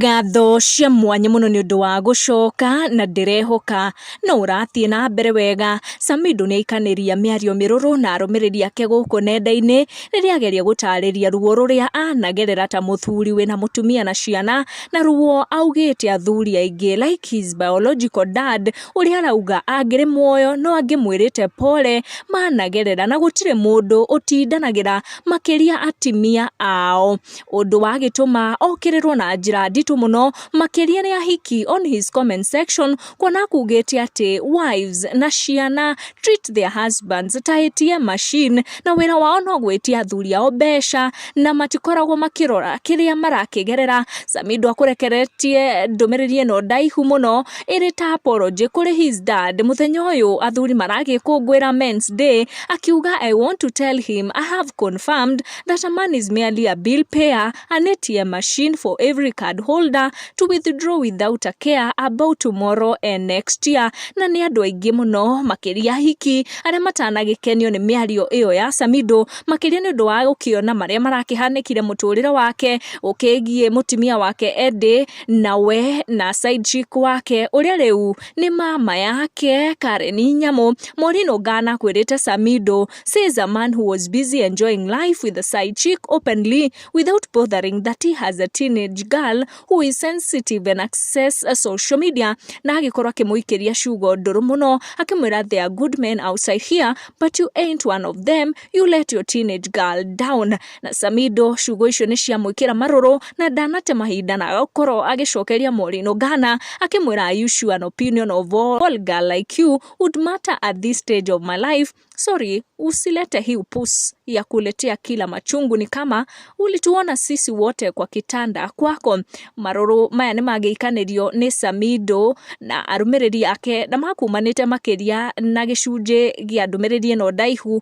Ngatho cia mwanya muno ni undu wa gucoka na ndirehoka no urathie na mbere wega. Samidoh ni ikaniria miario miruru na arumiriri ake guku nenda-ini riria ageria gutariria ruo ruria anagerera ta muthuri wina mutumia na ciana, na ruo augite athuri aingi like his biological dad uria arauga angiri muoyo no angimwirite pole managerera na gutire mundu utindanagira makiria atimia ao. Undu wa gituma okirirwo na njira nditu muno makiria ni ahiki on his comment section, kwana kugete ati wives na ciana treat their husbands ta ATM machine na wira wao no gwetia athuri ao besha na matikoragwo makirora kiria marakigerera. Samidoh akurekeretie ndumiriri no ndaihu muno iri ta apology kuri his dad muthenya uyu athuri maragikungwira men's day, akiuga I want to tell him I have confirmed that a man is merely a bill payer, an ATM machine for every card holder to withdraw without a care about tomorrow and next year. Na ni andu aingi muno makiria hiki aria matanagikenio ni miario iyo ya Samidoh, makiria ni undu wa gukiona maria marakihanikire muturire wake ukigie mutimia wake Edday nawe na side chick wake uria riu ni mama yake Karen Nyamu. Morino Ghana kwirite Samidoh says a man who was busy enjoying life with the side chick openly without bothering that he has a teenage girl who is sensitive and access social media, na agikorwo akimuikiria shugo nduru muno akimwira there are good men outside here but you ain't one of them, you let your teenage girl down. Na Samidoh shugo icio ni cia muikira maruru na ndanate mahinda na agakorwo agicokeria Morino Ghana akimwira I issue an opinion of all girl like you would matter at this stage of my life. Sorry, usilete hii upus ya kuletea kila machungu, ni kama ulituona sisi wote kwa kitanda kwako. Maruru maya ni magiikanirio ni Samidoh na arumiriri ake na makumanite makiria na gicunje gia ndumiriri no ndaihu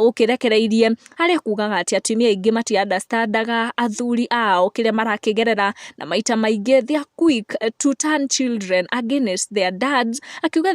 ukirekereirie haria kugaga ati atimia aingi mati understandaga athuri ao kiria marakigerera na maita maingi they are quick to turn children against their dads, akiuga